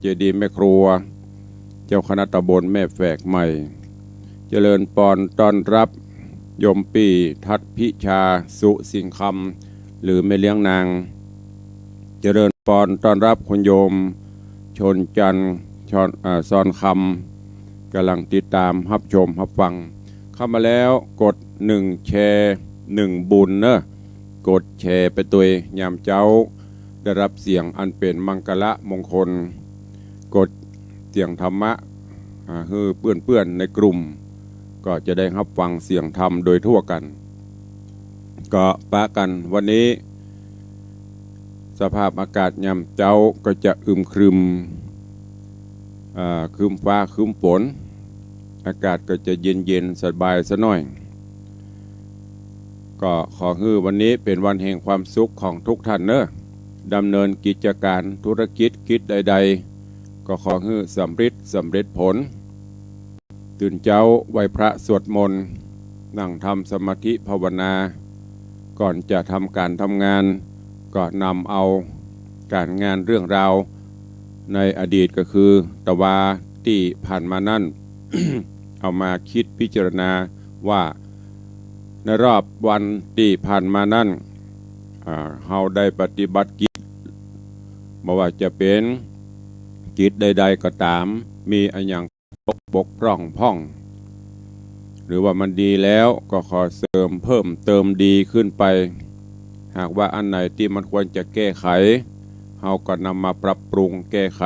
เจดีย์แม่ครัวเจ้าคณะตำบลแม่แฝกใหม่เจริญปอนต้อนรับโยมปีทัดพิชาสุสิงคำหรือแม่เลี้ยงนางเจริญปอนต้อนรับคุณโยมชนจันทร์ซอนคำกำลังติดตามรับชมรับฟังเข้ามาแล้วกด1แชร์1บุญเนอะกดแชร์ไปตัวยามเจ้าได้รับเสียงอันเป็นมังกละมงคลกดเสียงธรรมะคือเปื้อนในกลุ่มก็จะได้รับฟังเสียงธรรมโดยทั่วกันก็ปะกันวันนี้สภาพอากาศยามเจ้าก็จะอึมครึมครึมฟ้าครึมฝนอากาศก็จะเย็นสบายซะหน่อยก็ขอให้วันนี้เป็นวันแห่งความสุขของทุกท่านเนอะดำเนินกิจการธุรกิจใดๆก็ขอให้สำเร็จผลตื่นเช้าไหว้พระสวดมนต์นั่งทำสมาธิภาวนาก่อนจะทำการทำงานก็นำเอาการงานเรื่องราวในอดีตก็คือตะวาที่ผ่านมานั่น เอามาคิดพิจารณาว่าในรอบวันที่ผ่านมานั่นเราได้ปฏิบัติกิจไม่ว่าจะเป็นกิจใดๆก็ตามมีอะไรอย่างบกพร่องพ่องหรือว่ามันดีแล้วก็ขอเสริมเพิ่มเติมดีขึ้นไปหากว่าอันไหนที่มันควรจะแก้ไขเราก็นำมาปรับปรุงแก้ไข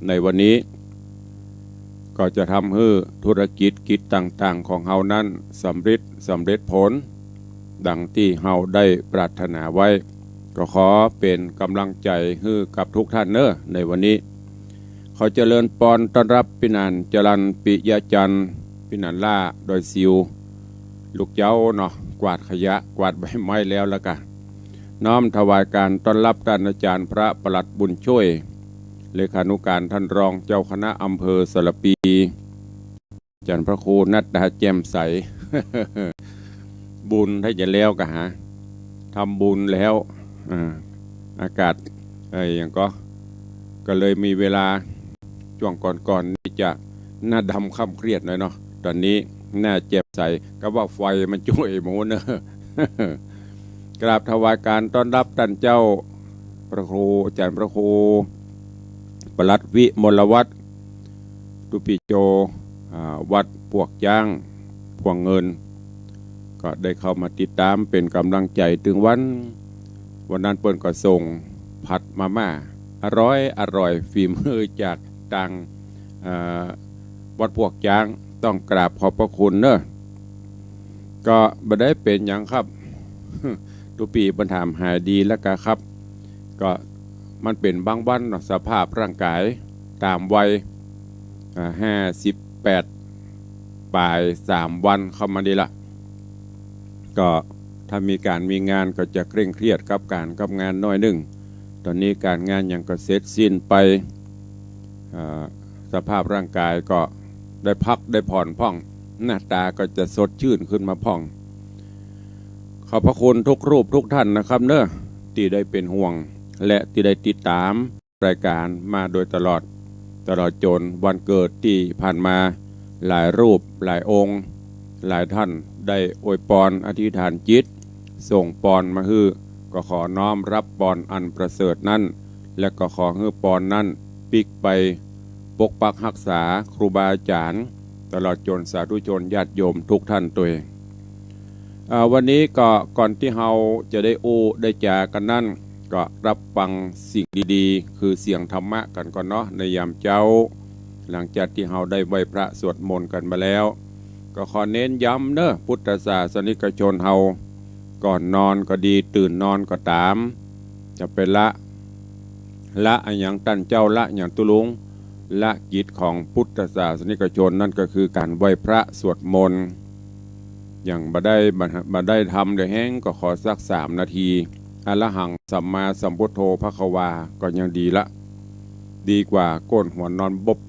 ในวันนี้ก็จะทำให้ธุรกิจต่างๆของเรานั้นสำเร็จผลดังที่เราได้ปรารถนาไว้ก็ขอเป็นกำลังใจให้กับทุกท่านเนอะในวันนี้ขอเจริญปอนต้อนรับพี่นันจรัญปิยจันทร์พี่นันล่าดอยซิวลูกเจ้าเนาะกวาดขยะกวาดใบไม้แล้วกันน้อมถวายการต้อนรับท่านอาจารย์พระประหลัดบุญช่วยเลขานุการท่านรองเจ้าคณะอำเภอสระปีอาจารย์พระครูนัดดาแจ่มใส บุญถ้าจะแล้วก็ทำบุญแล้วอากาศอย่างก็เลยมีเวลาช่วงก่อนนี่จะหน้าดำค่ำเครียดหน่อยเนาะตอนนี้หน้าเจ็บใสก็ว่าไฟมันช่วยหมูเนอะ กราบถวายการต้อนรับท่านเจ้าพระครูอาจารย์พระครูประหลัดวิมลวัฒน์ตุปิโจวัดพวกย่างพวงเงินก็ได้เข้ามาติดตามเป็นกำลังใจถึงวันนั้นเปิ้นก็ส่งผัดมาม่าอร่อยฝีมือจากต่างวัดพวกย่างต้องกราบขอบพระคุณเนอะก็บ่ได้เป็นอย่างครับ ตุปีบรรถามหายดีแล้วกันครับก็มันเป็นบางวันสภาพร่างกายตามวัย58ปลาย3วันเข้ามาดีละก็ถ้ามีงานก็จะเคร่งเครียดกับงานน้อยหนึ่งตอนนี้การงานยังก็เสร็จสิ้นไปสภาพร่างกายก็ได้พักได้ผ่อนพ่องหน้าตาก็จะสดชื่นขึ้นมาพ่องขอบพระคุณทุกรูปทุกท่านนะครับเนอะที่ได้เป็นห่วงและที่ได้ติดตามรายการมาโดยตลอดจนวันเกิดที่ผ่านมาหลายรูปหลายองค์หลายท่านได้อวยพรอธิษฐานจิตส่งพรมาฮื้อก็ขอน้อมรับพรอันประเสริฐนั้นและก็ขอให้พรนั้นปิกไปปกปักรักษาครูบาอาจารย์ตลอดจนสาธุชนญาติโยมทุกท่านตัวเองวันนี้ก็ก่อนที่เราจะได้ได้จากันนั่นก็รับฟังสิ่งดีๆคือเสียงธรรมะกันก่อนเนาะในยามเจ้าหลังจากที่เราได้ไหว้พระสวดมนต์กันมาแล้วก็ขอเน้นย้ำเนอะพุทธศาสนิกชนเราก่อนนอนก็ดีตื่นนอนก็ตามจะเป็นละอย่างตั้นเจ้าละอย่างตุลุงละกิจของพุทธศาสนิกชนนั่นก็คือการไหว้พระสวดมนต์อย่างบ่ได้ทำได้แห้งก็ขอสัก3 นาทีอรหังสัมมาสัมพุทโธภควาก็ยังดีละดีกว่าก้นหัวนอนบบ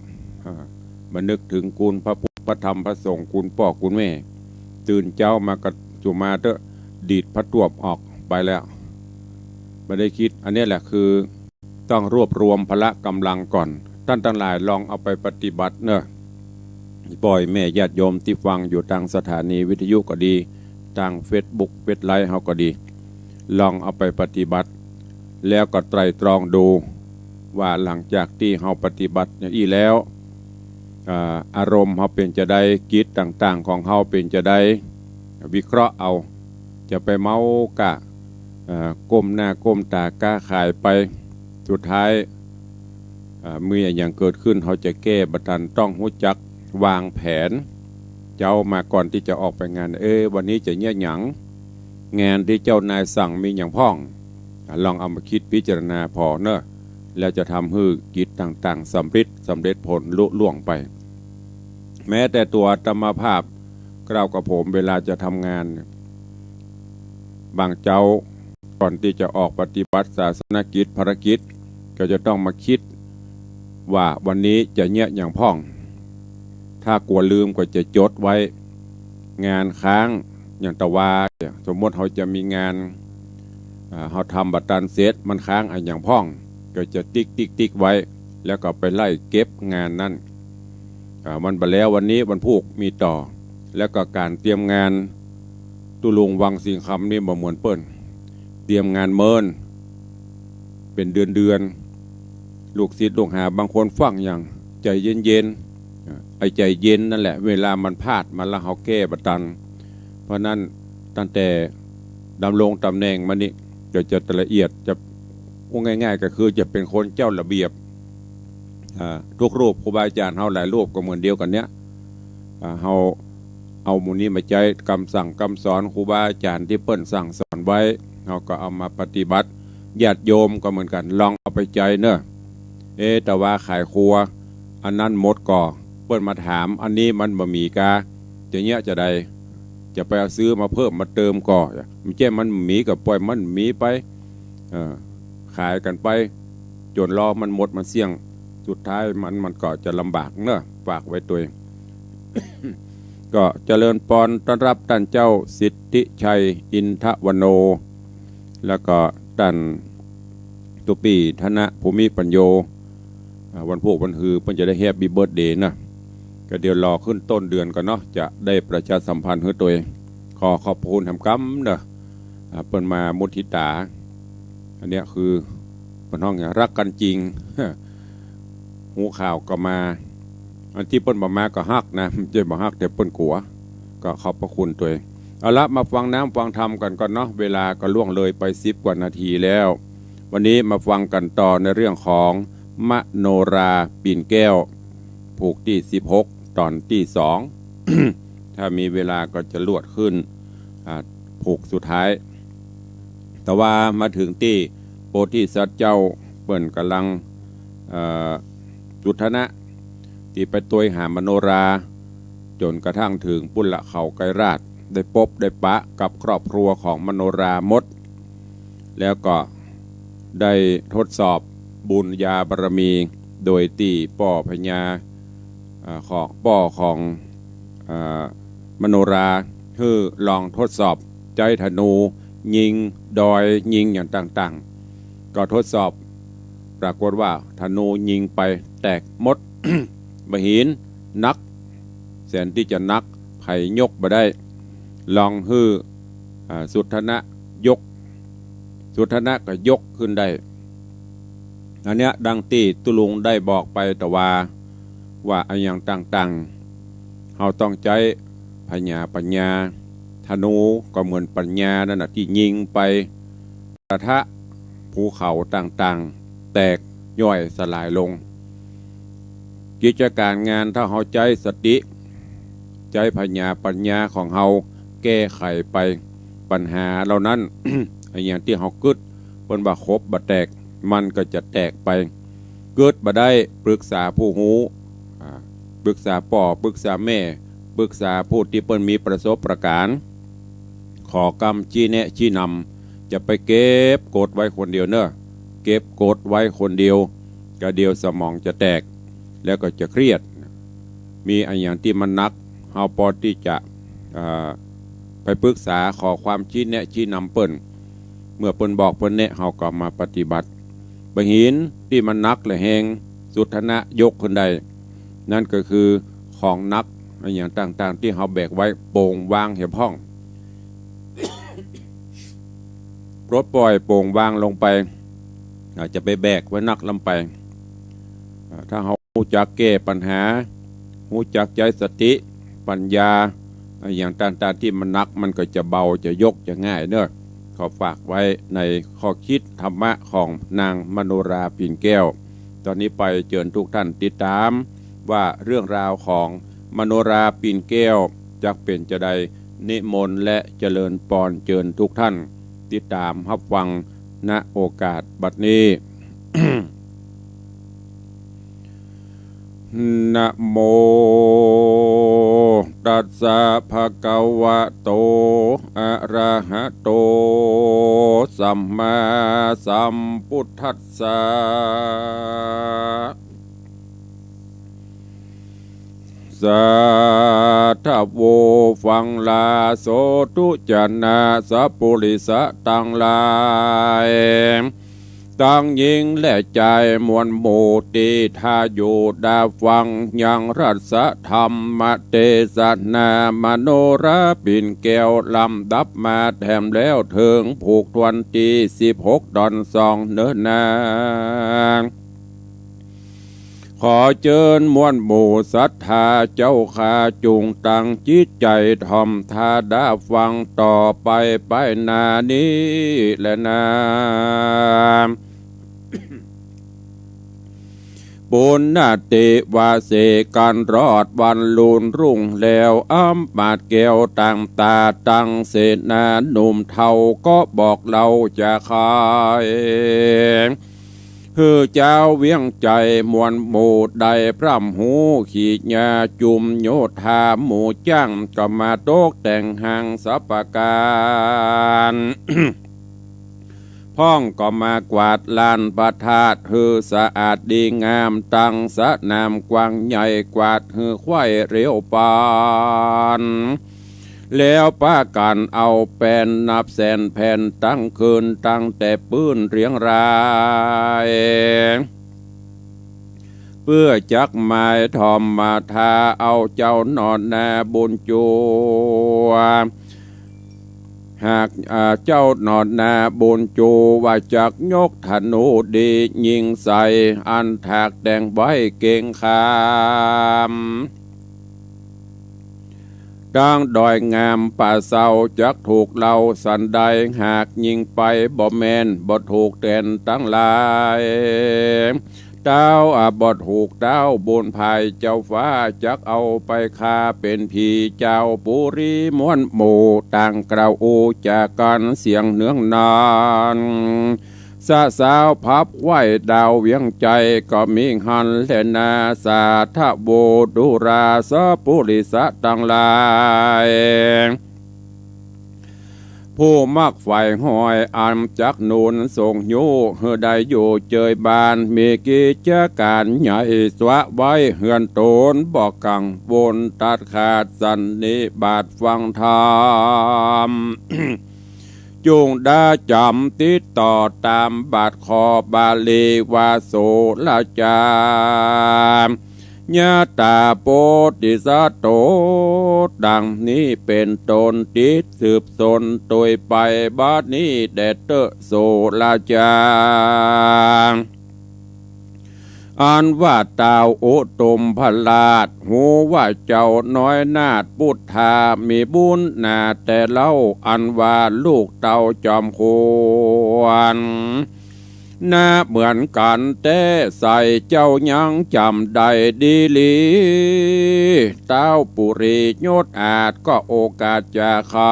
มานึกถึงกูลพระพุทธพระธรรมพระสงฆ์กูลพ่อกูลแม่ตื่นเจ้ามากระจุมาเตอะดีดพระตวบออกไปแล้วไม่ได้คิดอันนี้แหละคือต้องรวบรวมพละกำลังก่อน ท่านทั้งหลายลองเอาไปปฏิบัติเนอะปล่อยแม่ญาติโยมที่ฟังอยู่ทางสถานีวิทยุก็ดีทาง Facebook เฟซไลฟ์เฮาก็ดีลองเอาไปปฏิบัติแล้วก็ไตร่ตรองดูว่าหลังจากที่เฮาปฏิบัติอย่างนี้แล้วอารมณ์เฮาเป็นจะได้กิจต่างๆของเฮาเป็นจะได้วิเคราะห์เอาจะไปเมากะก้มหน้าก้มตากล้าขายไปสุดท้ายเมื่ออย่างเกิดขึ้นเขาจะแก้บัดนั้นต้องรู้จักวางแผนเจ้ามาก่อนที่จะออกไปงานวันนี้จะเนี่ยหยังงานที่เจ้านายสั่งมีอย่างพ้องลองเอามาคิดพิจารณาพอเนอะแล้วจะทำให้กิจต่างๆสำเร็จผลลุล่วงไปแม้แต่ตัวธรรมภาพกล่าวกับผมเวลาจะทำงานบางเจ้าก่อนที่จะออกปฏิบัติศาสนกิจภารกิจก็จะต้องมาคิดว่าวันนี้จะเนี่ยอย่างพ้องถ้ากลัวลืมก็จะจดไว้งานค้างอย่างตะวาสมมติเขาจะมีงานเขาทำบัตรตันเสร็จมันค้างอย่างพ้องก็จะติ๊กไว้แล้วก็ไปไล่เก็บงานนั้นวันไปแล้ววันนี้วันพุธมีต่อแล้วก็การเตรียมงานตุลุงวังสิงคำนี่บ่เหมือนเปิ้นเตรียมงานเมินเป็นเดือนลูกศิษย์ลูกหาบางคนฟังอย่างใจเย็นไอ้ใจเย็นนั่นแหละเวลามันพลาดมันละเขาแก้บัตันเพราะนั้นตั้งแต่ดำรงตำแหน่งมานี่จะละเอียดจะง่ายๆก็คือจะเป็นคนเจ้าระเบียบทุกรูปครูบาอาจารย์เฮาหลายรูปก็เหมือนเดียวกันเนี้ยเฮาเอามูนี้มาใจคำสั่งคำสอนครูบาอาจารย์ที่เปิ้นสั่งสอนไว้เฮาก็เอามาปฏิบัติญาติโยมก็เหมือนกันลองเอาไปใจเนอะแต่ว่าขายครัวอันนั้นหมดก่อเปิ้นมาถามอันนี้มันบะหมี่กาจะเนี้ยจะใดจะไปเอาซื้อมาเพิ่มมาเติมก่อมันแจ้มันหมีกับปล่อยมันหมีไปขายกันไปจนรอมันหมดมันเสี่ยงสุดท้ายมันก็จะลำบากเนอะฝากไว้ตัวเอง ก็เจริญพรต้อนรับท่านเจ้าสิทธิชัยอินทวโนแล้วก็ท่านตุปีธนะภูมิปัญโยวันพวกวันฮือเพิ่นจะได้แฮปปี้เบิร์ธเดย์นะก็เดี๋ยวรอขึ้นต้นเดือนก่อนเนาะจะได้ประชาสัมพันธ์ให้ตัวเองขอขอบคุณทำกรรมเนอะเปิ้นมามุทิตาอันนี้คือเป็นห้องอย่างรักกันจริง หูข่าวก็มาอันที่เปิ้นมาก็ฮักนะเจ้าบ่ฮักแต่เปิ้นกลัวก็ขอบพระคุณตัวเองเอาละมาฟังน้ำฟังธรรมกันก่อนเนาะเวลาก็ล่วงเลยไป10 กว่านาทีแล้ววันนี้มาฟังกันต่อในเรื่องของมโนราปีนแก้วผูกที่16ตอนที่2 ถ้ามีเวลาก็จะลวดขึ้นผูกสุดท้ายแต่ว่ามาถึงที่โพธิสัตว์เจ้าเปิ้นกำลังจุทนะที่ไปตัวหามโนราจนกระทั่งถึงปุณละเขาไกรราชได้พบได้ปะกับครอบครัวของมโนรามดแล้วก็ได้ทดสอบบุญญาบารมีโดยที่ป่อพญาของป่อของมโนราคือลองทดสอบใจธนูยิงดอยยิงอย่างต่างๆก็ทดสอบปรากฏว่าธนูยิงไปแตกหมด มหินนักแสนที่จะนักไผ่ยกมาได้ลองฮือสุทนะยกสุทนะก็ยกขึ้นได้อันเนี้ยดังที่ตุลุงได้บอกไปแต่ว่าอันอย่างต่างๆเราต้องใจปัญญาธนูก็เหมือนปัญญานั่นแหะที่ยิงไปกระทะภูเขาต่างๆแตกย่อยสลายลงกิจการงานถ้าเราใจสติใจปัญญาของเราแก้ไขไปปัญหาเหล่านั้น อย่างที่เรากึดบนบ่ครบบ่แตกมันก็จะแตกไปเกิดบ่ได้ปรึกษาผู้หูปรึกษาป่อปรึกษาแม่ปรึกษาผู้ที่เปิ้นมีประสบการณ์ขอกรรมชี้แนะชี้นำจะไปเก็บกดไว้คนเดียวเนอะเก็บกดไว้คนเดียวก็เดียวสมองจะแตกแล้วก็จะเครียดมีอันอย่างที่มันนักเฮาพอที่จะไปปรึกษาขอความชี้แนะชี้นำเปิ้นเมื่อเปิ้นบอกเปิ้นแนะเฮาก็มาปฏิบัติบางหินที่มันนักและแหง สุทนะยกขึ้นได้นั่นก็คือของนักอย่างต่างๆที่เขาแบกไว้โป่งวางเหี่ยพ้องปลดปล่อยโป่งวางลงไปอาจจะไปแบกไว้นักลำไปถ้าเขารู้จักแก้ปัญหารู้จักใจสติปัญญาอย่างต่างๆที่มันนักมันก็จะเบาจะยกจะง่ายเนอะขอฝากไว้ในข้อคิดธรรมะของนางมโนราปิ่นแก้วตอนนี้ไปเชิญทุกท่านติดตามว่าเรื่องราวของมโนราปิ่นแก้วจะเป็นจะใดนิมนต์และเจริญปอนเชิญทุกท่านติดตามรับฟังณโอกาสบัดนี้ นะโมตัสสะภะคะวะโตอะระหะโตสัมมาสัมพุทธัสสะสาธุโวฟังลาโสตุจนะสัพพุริสะตังหลายตั้งยิงและใจมวลหมู่ตีทาอยู่ดาฟังยังรัศธรรมเทศนามโนราปิ่นแก้วลำดับมาแถมแล้วถึงผูกทวนตี16 ดอน2 เนื้อนางขอเชิญมวลหมู่ศรัทธาเจ้าข้าจุงตั้งจิตใจทอมทาดาฟังต่อไปนานี้และนาปุณณติวาเสกันรอดวันลุนรุ่งแล้วอ้ำบาดแก้วต่างตาตั้งเสนาหนุ่มเทาก็บอกเราจะขายคือเจ้าเวียงใจมวลหมู่ใดพร่ำหูขีดยาจุมโยธาหมู่จ้างก็มาโตกแต่งหางสัปการ พ้องก็มากวาดลานประทาดฮือสะอาดดีงามตั้งสะนามกว้างใหญ่กวาดฮือควายเรียวปานแล้วป้ากันเอาแผ่นนับแสนแผ่นตั้งคืนตั้งแต่ปื้นเรียงรายเพื่อจักหมายทอมมาทาเอาเจ้านอนนาบุญจัวหากเจ้านอนนาบุญจูว่าจักยกธนูดียิงใส่อันถากแดงไว้เก่งขามดังดอยงามป่าเศร้าจักถูกเราสันใดหากยิงไปบ่แมนบ่ถูกแตนตั้งหลายเต้าบ่ถูกเต้าบุญภายเจ้าฟ้าจักเอาไปคาเป็นผีเจ้าปุรีม้วนหมู่ต่างกล่าวอูจากกันเสียงเนืองนานสาวพับไหวดาวเวียงใจก็มีหันเลนาสาทะโบดุราสปุริสะตังหลายผู้มักฝ่ายหอยอันจักนูนส่งโยเฮได้อยู่เจยบานมีกิจการใหญ่สวะไว้เฮือนโตนบอกกังบนตัดขาดสันนิบาตฟังธรรม จุงได้จำติดต่อตามบาทคอบาลีวาโสลาจามญาตาโพธิสัตโตดังนี้เป็นตนติดสืบสนโดยไปบาดนี้แดดเตโสลาจาอันว่าตาวโอตมพลาดหูว่าเจ้าน้อยนาดพุทธามีบุญนาแต่เล่าอันว่าลูกเต่าจอมควรน่าเหมือนกันแต่ใส่เจ้ายังจำได้ดีลีเต้าปุริโยดอาจก็โอกาสจะใคร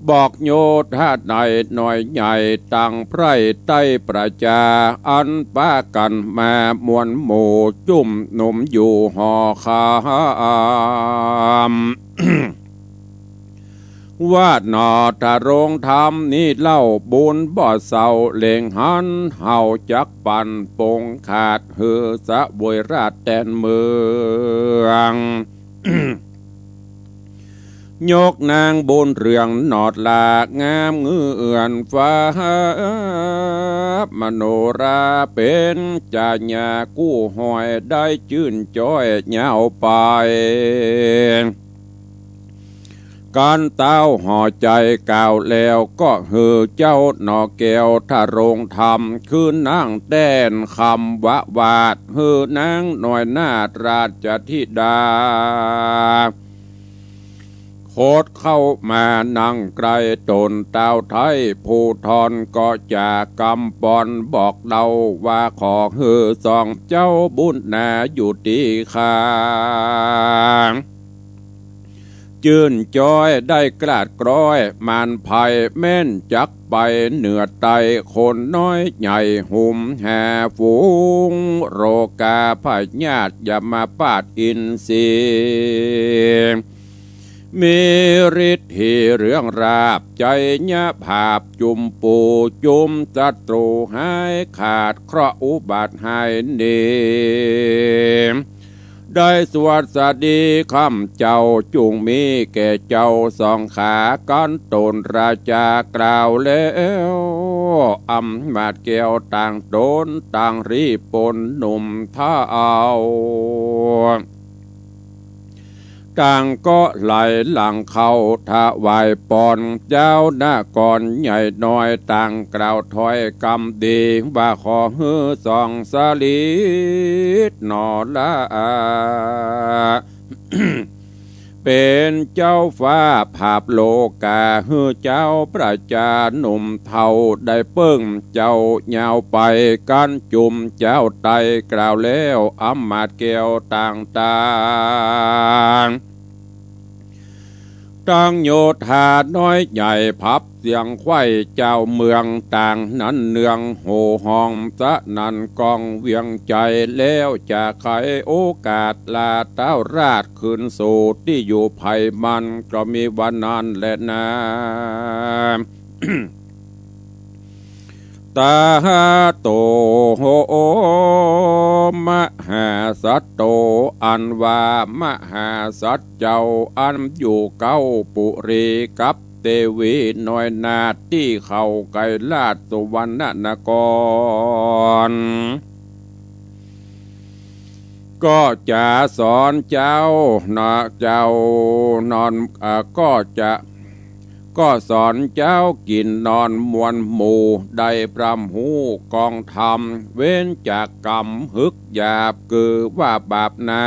บอกโยธาใดหน่อยใหญ่ตั้งไพร่ใต้ประจาอันป้ากันมามวลหมู่จุ่มหนุ่มอยู่หอคามว่าหนอทะรงธรรมนี่เล่าบุญบ่อเศร้าเล่งหันเฮาจักปันปงขาดหือสะบวยราดแดนเมือง ยกนางบนเรืองหนอดลากงามเงื่อนฟ้า มโนราเป็นจาญากู้หอยได้จื่นจ้อยเหาไปการเต้าห่อใจกล่าวแล้วก็หือเจ้าหนอแก้วถ้าโรงธรรมคือนางแต้นคำวะวาดหือนางหน่อยนาฏราชธิดาโคดเข้ามานั่งไกลตนเต้าไทยผู้ทอนก็จะกำปอนบอกเดาว่าขอหือสองเจ้าบุญนาอยู่ที่ข้างจื่นจ้อยได้กลาดกร้อยมานภัยแม่นจักไปเหนือไตคนน้อยใหญ่หุ่มแห่ฝูงโรกาพญาติอย่ามาปาดอินทรีมีฤทธิ์ที่เรื่องราบใจญะภาพจุมปูจุมศัตรูหายขาดเคราะห์อุบัติหายเนได้สวัสดีคำเจ้าจุงมีแก่เจ้าสองขากันตนราจากล่าวแล้วอำมาตย์แก้วต่างโดนต่างรีปนหนุ่มท่าเอาต่างก็ไหลหลังเข้าถวายปอนเจ้าหน้าก่อนใหญ่น้อยต่างกล่าวถอยกำดีว่าขอฮือสองสลีดนอละ เป็นเจ้าฟ้าภาพโลกาฮือเจ้าประจาหนุ่มเท่าได้เปิ้งเจ้าเหยาวไปกันจุ่มเจ้าไตกล่าวแล้วอำมาตย์แก้วต่างตั้งโยธาน้อยใหญ่พับเสียงไข่เจ้าเมืองต่างนั้นเนืองโหห้องสะนันกองเวียงใจแล้วจะไขโอกาสลาเต้าราชคืนสู่ที่อยู่ภัยมันก็มีวันนั้นแหละนะ ตาโตโหมหาสัตโตอันว่ามหาสัตเจ้าอันอยู่เก้าปุรีกับเตวีน้อยนาที่เขาไกลลาดสุวรรณนครก็จะสอนเจ้านะเจ้านอนก็สอนเจ้ากินนอนมวลหมู่ได้พรำหูกองธรรมเว้นจากกรรมฮึกหยาบคือว่าบาปนา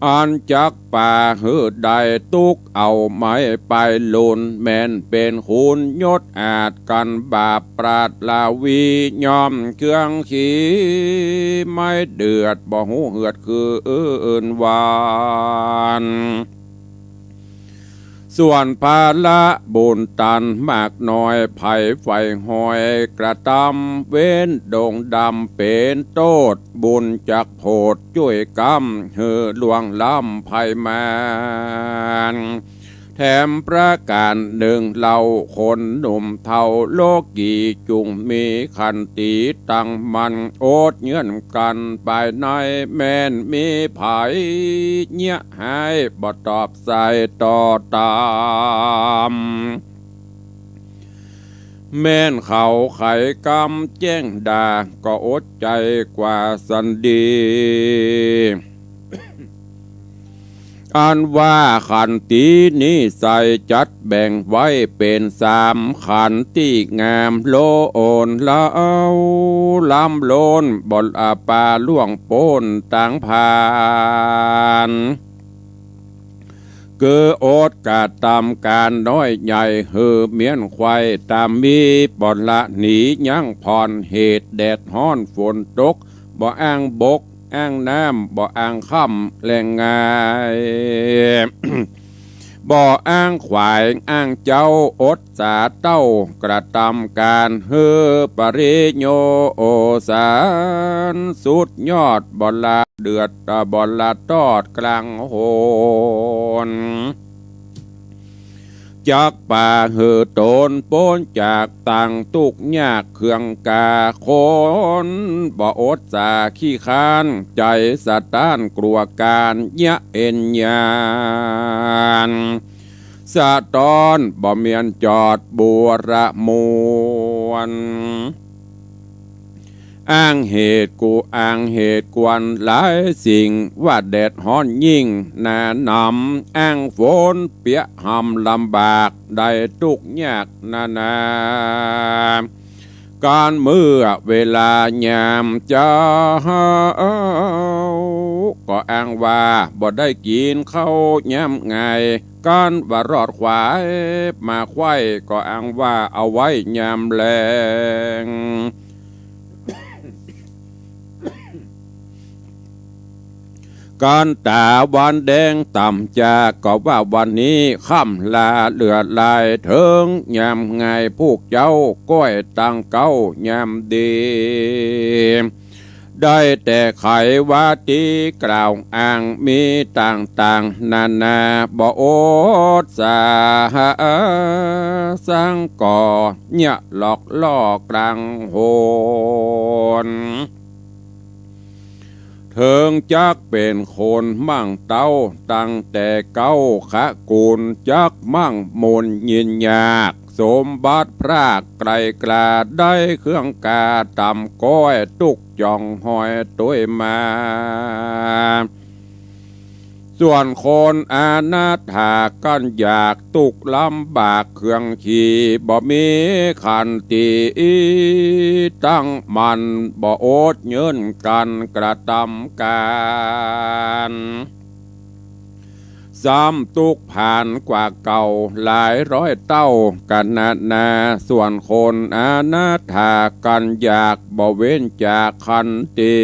อันจักป่าหืดใดตุกเอาไม้ไปลุนแม่นเป็นคุณยศอาจกันบาปปราดลาวียอมเครื่องขี้ไม่เดือดบ่หูเหือดคืออื่นวานส่วนภาละบุญตันมากน้อยไผ่ไฟหอยกระตำเว้นดงดำเป็นโตดบุญจักโพดช่วยกำเหือหลวงล้ำไผ่มานแถมประการหนึ่งเล่าคนหนุ่มเท่าโลกีจุงมีขันติตั้งมันโอดเงื่อนกันไปในแม่นมีไผ่เงี้ยหายบ่ตอบใส่ต่อตามแม่นเขาไขกำแจ้งด่าก็อดใจกว่าสันดีอันว่าขันตีนี้ใส่จัดแบ่งไว้เป็นสามขันที่งามโลโอนละเอาลำโลนบนอาปาล่วงโปนต่างผ่านเกือโอดกาตามการน้อยใหญ่หือเมียนควายตามมีบนละหนียังผ่อนเหตุแดดฮ้อนฝนตกบ่อ้างบกอ้างน้ำบ่อ้างค่ำแรงงาย บ่อ้างขวายอ้างเจ้าอดสาเต้ากระทำการเฮือปริโยโอสารสุดยอดบ่ละเดือดบ่ละทอดกลางโหนจากป่าเหือโตนโป้นจากต่างตุกยากเครื่องกาโคนบ่อดสาขี้คานใจสะต้านกลัวการยะเอ็นยานสะตอนบ่เมียนจอดบัวระมู วนอ้างเหตุกูอ้างเหตุกวนหลายสิ่งว่าแดดฮ้อนยิ่งหนานำอ้างฝนเปียกหำลำบากได้ทุกยากนาการเมื่อเวลายามเจ้าก็อ้างว่าบ่ได้กินข้าวยามไงการว่ารอดขวายมาไข่ก็อ้างว่าเอาไว้ยามแลงการตาวันแดงต่ำจากก็ว่าวันนี้ค่ำลาเลือดลายเถิงยามไงพวกเจ้าก้อยตังเก้ายามดีได้แต่ไขว่าตีกล่าวอ้างมีต่างนานาบ่โอดสาสังก่อเนี่ยหลอกล่อกลางโหนเถิงจักเป็นคนมั่งเต้าตั้งแต่เก้าขะกูลจักมั่งมนยินยากสมบัติพรากไกลกลาได้เครื่องกาตำก้อยตุกจ่องหอยตัวมาส่วนคนอานาถากันอยากตุกลำบากเครื่องขี่บ่มีขันตีตั้งมันบ่โอดเยินกันกระทำการซ้ำตุกผ่านกว่าเก่าหลายร้อยเต้ากันนาส่วนคนอานาถากันอยากบ่เว้นจากขันตี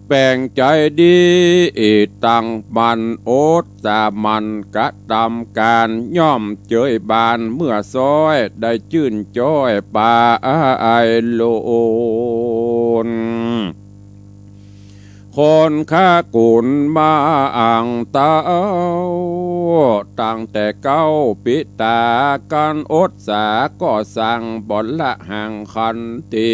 แบ่งใจดีตั้งมันโอดสามันกระทำการย่อมเจยบานเมื่อซอยได้ชื่นจ้อยป่าไอโลนคนข้ากุนมาอ่างเต้าตั้งแต่เก้าปิตาการอดสาก็สั่งบ่นละห่างคันตี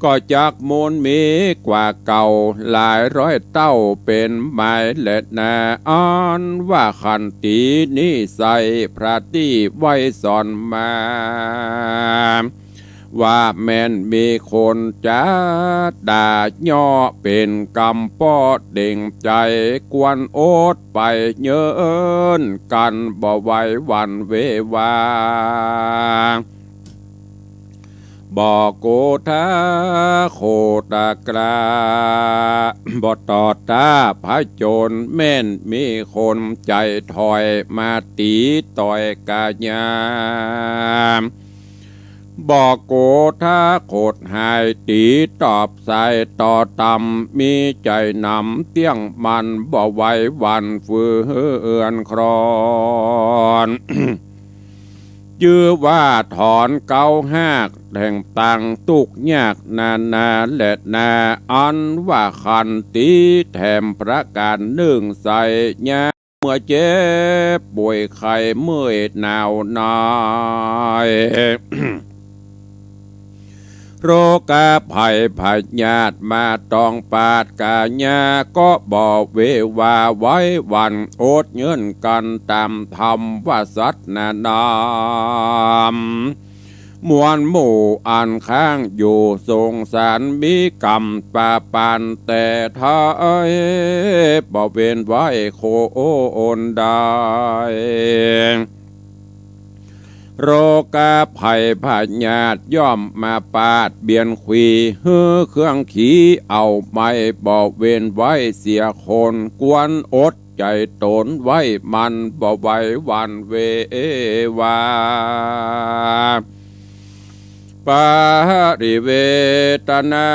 ก็จากมูลมีกว่าเก่าหลายร้อยเต้าเป็นหมายเล็ดนาอ่อนว่าขันตีนี้ใส่พระที่ไว้สอนมาว่าแม่นมีคนจะด่าย่อเป็นกำป้อเด่งใจกวนโอดไปเยินกันบ่ไหววันเววาบอกโกธาโคตากลาบ่ตอดตาพระโจรแม่นมีคนใจถอยมาตีต่อยกาญาบอกโกธาโคดหายตีตอบใส่ต่อตำมีใจนำเตี้ยงมันบ่ไหววันฝืนครอนชื่อว่าถอนเกาหากแห่งตังตุกยากนาและนาอันว่าขันตีแถมประการหนึ่งใส่ยาเมื่อเจ็บป่วยไข้เมื่อยหนาวนายโรคาภัยพยาธิมาตองปาดกาญาก็บอกเววาไว้วันโอดเงินกันตามธรรมว่าสัตนานามมวลหมู่อันข้างอยู่สงสารมีกรรมปาปานแต่ท้ายบ่เว้นไว้โคโอนได้โรคาภัยพยาธิย่อมมาปาดเบียนขวีเครื่องขี่เอาไม่บอกเว้นไว้เสียคนกวนอดใจตนไว้มันบ่ไหววันเววาปาริเวตนา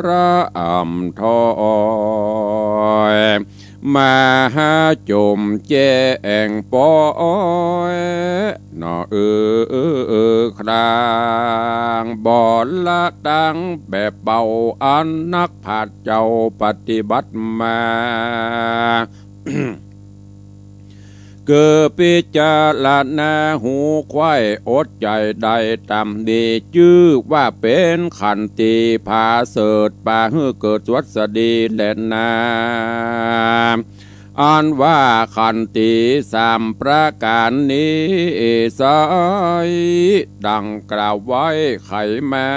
ระอัมทอยมาหาจมแจ้งปอยนอครางบ่ละดังแบบเบาอันนักผาดเจ้าปฏิบัติมา เกิดพิจารณาหูควายอดใจได้ตามดีชื่อว่าเป็นขันติพาเสดป่าเกิดสวัสดีแลนา อันว่าขันติสามประการนี้สายดังกล่าวไว้ไขมา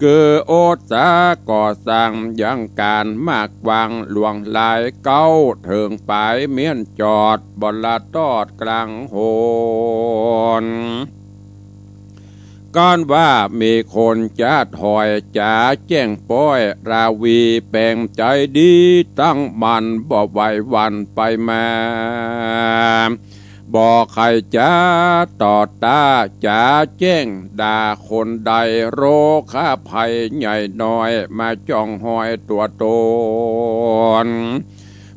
คือโอตสาก่อสร้างยังการมากวางหลวงลายเก้าเถิงปลายเมียนจอดบลาตอดกลางโหนก้อนว่ามีคนจะถอยจะแจ้งป้อยราวีแปลงใจดีตั้งมันบ่ไหววันไปมาบ่ใครจะต่อตาจะแจ้งด่าคนใดโรคาภัยใหญ่น้อยมาจ้องหอยตัวตน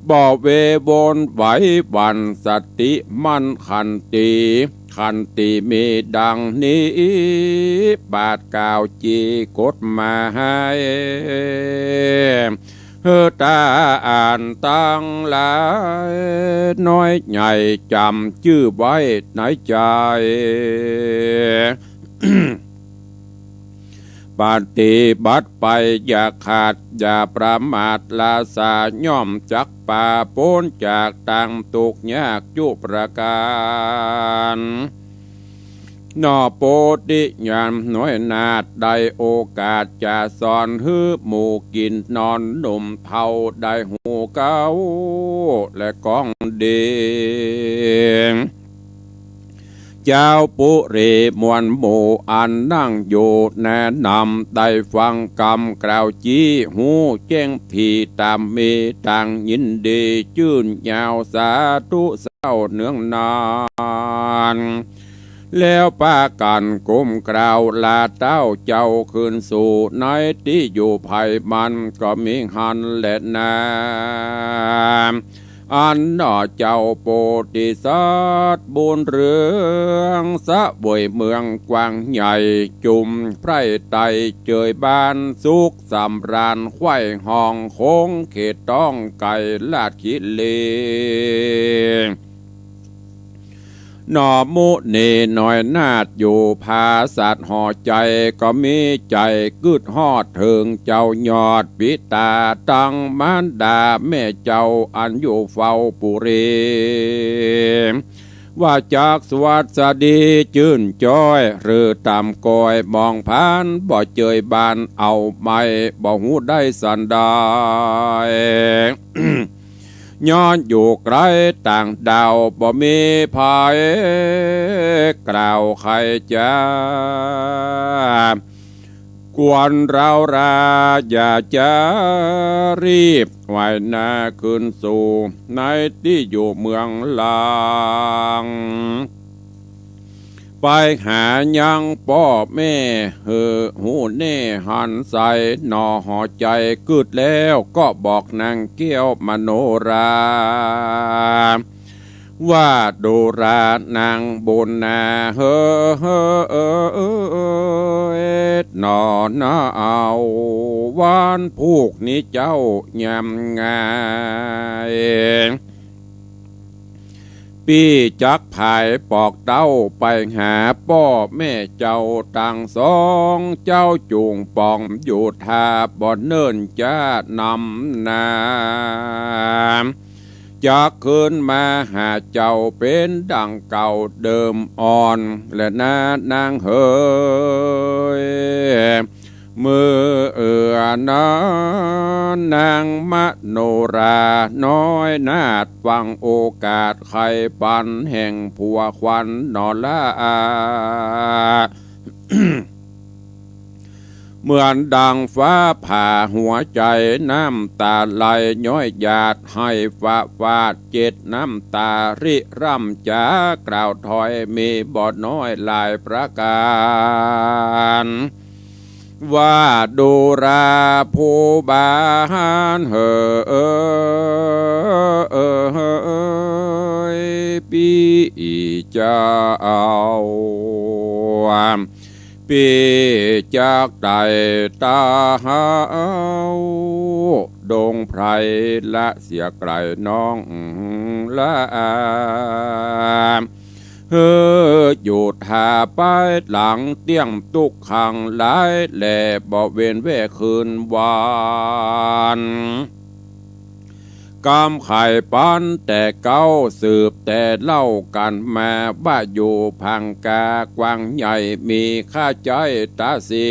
บ่เวบนไหววันสติมันขันติมีดังนี้บาทกล่าวจีกฎมาให้ตาอ่านตั้งหลายน้อยใหญ่จำชื่อไว้ในใจ ปฏิบัติไปอย่าขาดอย่าประมาทลาสาย่อมจักป่าพ้นจากต่างตุกยากจุประการนอโปติยามน้อยนาดได้โอกาสจะสอนฮื้อหมู่กินนอนหนุ่มเท่าได้หูเก้าและกองดีเจ้าปุรีมวลหมู่อันนั่งอยู่แนะนำได้ฟังกรรมกล่าวจี้หูแจ้งที่ตามมีต่างยินดีชื่นยาวสาธุเศร้าเนืองนานแล้วป้ากันก้มกล่าวลาเต้าเจ้าคืนสู่ในที่อยู่ภัยมันก็มีหันและนาอันนอเจ้าโปติสัตบุญเรืองสะบวยเมืองกว้างใหญ่จุ่มไพร่ไตเจยบ้านสุขสำราญไข่ห้องโค้งเขตต้องไก่ลาดคิเลนอมุเนน้อยนาดอยู่ภาสัตห่อใจก็มีใจกึดฮอดเถิงเจ้ายอดปิตาตั้งมารดาแม่เจ้าอันอยู่เฝ้าปุรีว่าจากสวัสดีจื่นจ้อยหรือตามกอยมองผ่านบ่เจยบานเอาไม่บ่หูได้สันได้ ย้อนอยู่ไกลต่างดาวบ่มีภัยกล่าวใครจะกวนเราราอย่าจะรีบไหวหน้าขึ้นสู่ในที่อยู่เมืองลางไปหายังพ่อแม่หูเน่หันใส่หนอห่อใจกึดแล้วก็บอกนางเกี้ยวมโนราว่าดูรานางบนนาหนอนาเอาวานผูกนี้เจ้ายำงายปีจักภายปอกเต้าไปหาพ่อแม่เจ้าต่างสองเจ้าจูงปองอยู่ทาบ่อเนิ่นจะนำนาจากคืนมาหาเจ้าเป็นดังเก่าเดิมอ่อนและนางเฮยมือนานางมโนราน้อยนาดฟังโอกาสไขปันแห่งผัวควันนอละ เหมือนดังฟ้าผ่าหัวใจน้ำตาไหลย้อยหยาดให้ฟ้าฟาดเจ็ดน้ำตาริร่ำจากล่าวถอยมีบ่อน้อยหลายประการว่าดูราผู้บานปีเจ้าปีจากไต่ตาหาดงไพรละเสียไกลน้องละอยู่ทาไปหลังเตี้ยงตุกขังหลายแหล่บ่เวนแว่คืนวาน กำไข่ปันแต่เก้าสืบแต่เล่ากันมาว่าอยู่พังกากวางใหญ่มีค่าใจตาสี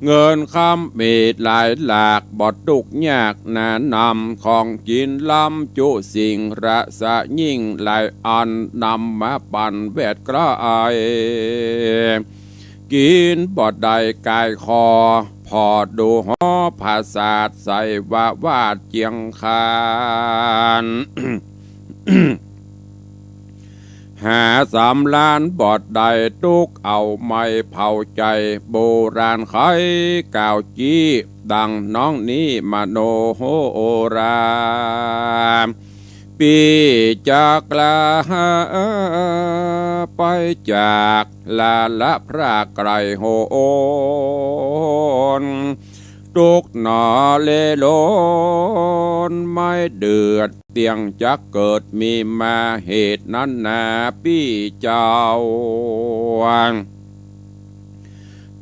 เงินคำมีหลายหลากบอดตุกยากนานำของกินล้ำจุสิ่งระสะยิ่งหลายอันนำมาปั่นแวดกระไอกินบอดใดกายคอพอดูหอภาษาใส่วาดเจียงคาน หา3 ล้านบอดใดตุกเอาไม่เผาใจโบราณไขกล่าวจี้ดังน้องนี้มโนโหราปีจากลาไปจากลาละพระไกรโหนตุกหนอเลโลนไม่เดือดเตียงจักเกิดมีมาเหตุนั้นนาพี่เจ้า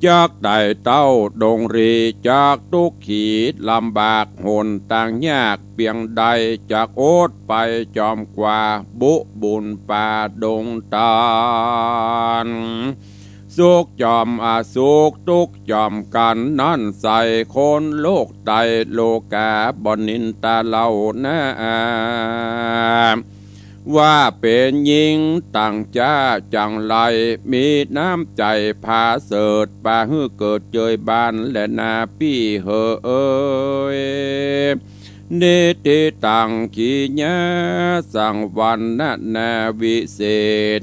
จากได้เต้าดงรีจากทุกขีดลำบากหนต่างยากเปียงใดจากโอดไปจอมกว่าบุบุญป่าดงตานสุกจอมอาสุกทุกจอมกันนั่นใส่คนโลกใดโลกาบนินตาเล่านะว่าเป็นหญิงตั้งจ้าจังไรมีน้ำใจพาเสดป่าฮือเกิดเจยบานและนาพี่เหอเอ้ยเนติตังขีญาสังวันนาวิเศษ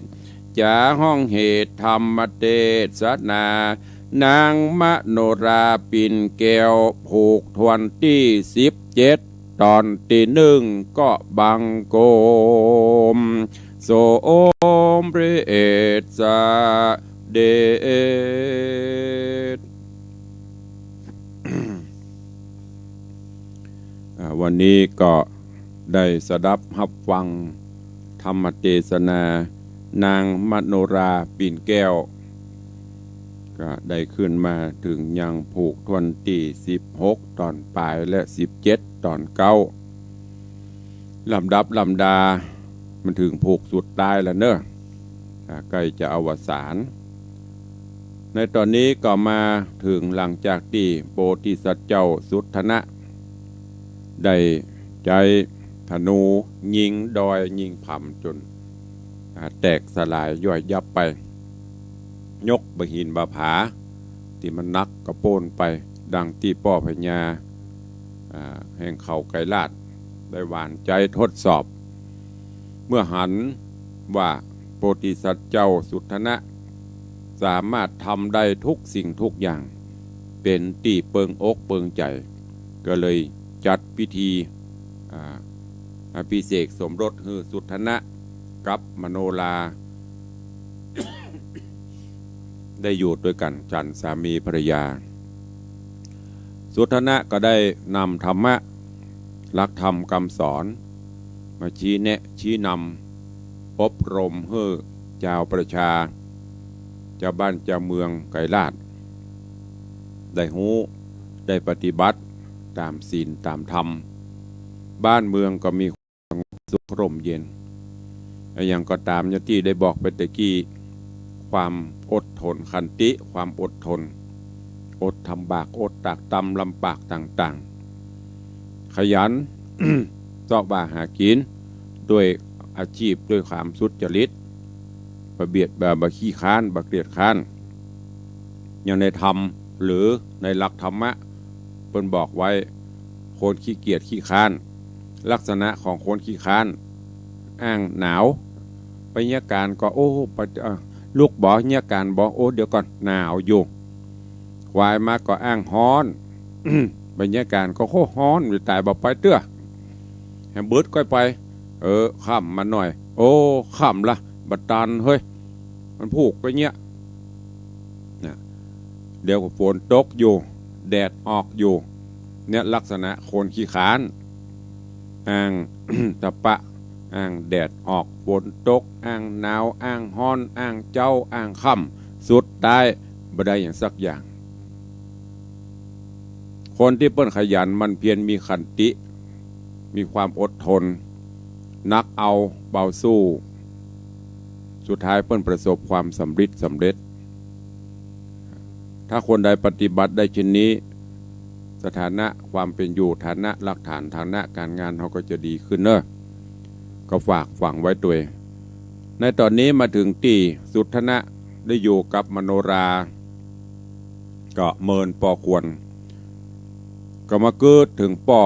จะห้องเหตุธรรมเทศนานางมโนราปิ่นแก้วผูกทวนที่17ตอนที่1ก็บังโกมโสมเรศเดช วันนี้ก็ได้สดับรับฟังธรรมเทศนานางมโนราปิ่นแก้วก็ได้ขึ้นมาถึงยังผูกทวนที่16ตอนปลายและ17ตอนเก้าลำดับลำดามันถึงผูกสุดท้ายแล้วเนอะใกล้จะอวสานในตอนนี้ก็มาถึงหลังจากที่โพธิสัตว์เจ้าสุทธนะได้ใจธนูยิงดอยยิงผำจนแตกสลายย่อยยับไปยกบหินบาผาที่มันนักกระโปนไปดังที่พ่อพญาแห่งเขาไกรลาดได้หวานใจทดสอบเมื่อหันว่าโพธิสัตว์เจ้าสุทธนะสามารถทำได้ทุกสิ่งทุกอย่างเป็นตีเปิงอกเปิงใจก็เลยจัดพิธีอภิเษกสมรสคือสุทธนะกับมโนรา ได้อยู่ด้วยกันฉันสามีภรรยาสุทธนะก็ได้นำธรรมะหลักธรรมคำสอนมาชี้แนะชี้นำอบรมให้เจ้าประชาเจ้าบ้านเจ้าเมืองไกรลาดได้หู้ได้ปฏิบัติตามศีลตามธรรมบ้านเมืองก็มีความสุขร่มเย็นอย่างก็ตามอย่างที่ได้บอกไปตะกี้ความอดทนขันติความอดทนอดทำบากอดตากตำลำบากต่างๆขยัน ซอกบ่าหากินด้วยอาชีพด้วยความสุจริตประเบียดแบบขี้ค้านบะเกลียดค้านอย่างในธรรมหรือในหลักธรรมะเพิ่นบอกไว้คนขี้เกียจขี้ค้านลักษณะของคนขี้ค้านอ้างหนาวไปเนียการก็โอ้ลูกบอกเนียการบอกโอ้เดี๋ยวก่อนหนาวอยู่ควายมาก็อ้างฮ้อน ไปเนียการก็โคฮ้อนอยู่ตายบอกไปเตื้อแฮมเบิร์ดก็ไปข้ามมาหน่อยโอ้ข้ามละบัดตันเฮ้ยมันผูกไปเนี้ยเดี๋ยวฝนตกอยู่แดดออกอยู่เนี่ยลักษณะคนขี้ขานอ้าง ตะปะอ้างแดดออกฝนตกอ้างหนาวอ้างฮ้อนอ้างเจ้าอ้างค่ำสุดท้ายบ่ได้อย่างสักอย่างคนที่เปิ้นขยันมันเพียรมีขันติ มีความอดทนนักเอาเบาสู้สุดท้ายเพิ่นประสบความสำเร็จถ้าคนใดปฏิบัติได้เช่นนี้สถานะความเป็นอยู่ฐานะหลักฐานฐานะการงานเขาก็จะดีขึ้นเนอะก็ฝากฝังไว้ตัวในตอนนี้มาถึงที่สุทธนะได้อยู่กับมโนราก็เมินปอควรก็มาเกิดถึงป่อ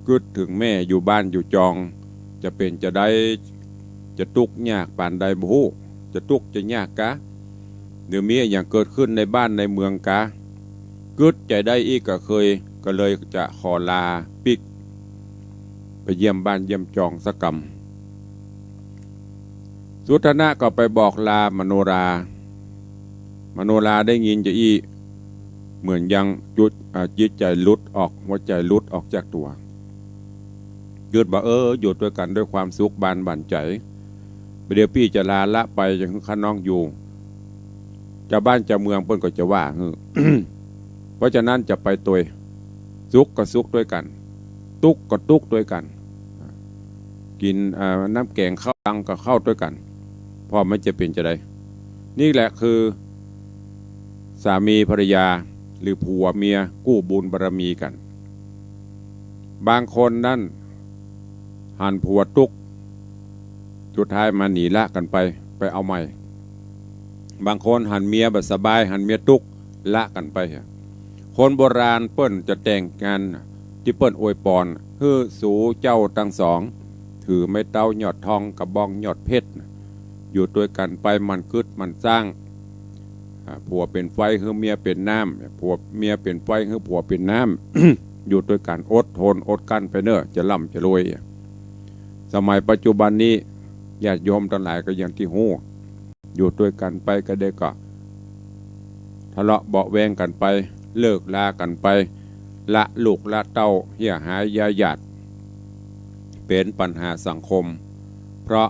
กึดถึงแม่อยู่บ้านอยู่จองจะเป็นจะได้จะตุกยากปานใดบ่ฮู้จะตุกจะยากกะเดี๋ยวมีอย่างเกิดขึ้นในบ้านในเมืองกะกึดใจได้อีกก็เลยจะขอลาปิกไปเยี่ยมบ้านเยี่ยมจองสักกรรมสุทนะก็ไปบอกลามโนราได้ยินจะอีเหมือนยังจิตใจลุดออกหัวใจลุดออกจากตัวหยุดบ่อยู่ด้วยกันด้วยความสุขบานบั่นใจเดี๋ยวพี่จะลาละไปจะคือข้าน้องอยู่จะบ้านจะเมืองเพิ่นก็จะว่า เพราะฉะนั้นจะไปตัวสุขก็สุขด้วยกันตุกก็ตุกด้วยกันกินน้ำแกงข้าวตังก็เข้าด้วยกันพ่อไม่จะเป็นจะได้นี่แหละคือสามีภรรยาหรือผัวเมียกู้บุญบารมีกันบางคนนั่นหันผัวตุกสุดท้ายมาหนีละกันไปเอาใหม่บางคนหันเมียแบบสบายหันเมียตุกละกันไปคนโบราณเปิ้นจะแต่งงานที่เปิ้นอวยปอนคือสู่เจ้าทั้งสองถือไม่เต้าหยอดทองกับบองหยอดเพชรอยู่ด้วยกันไปมันกึดมันสร้างผัวเป็นไฟคือเมียเป็นน้ำผัวเมียเป็นไฟคือผัวเป็นน้ำ อยู่ด้วยกันอดทนอดกั้นไปเนอะจะร่ำจะรวยสมัยปัจจุบันนี้ญาติโยมทั้งหลายก็อย่างที่หู้อยู่ด้วยกันไปก็ได้ก็ทะเลาะเบาะแวงกันไปเลิกลากันไปละลูกละเต้าเหี้ยหายยาหยาดเป็นปัญหาสังคมเพราะ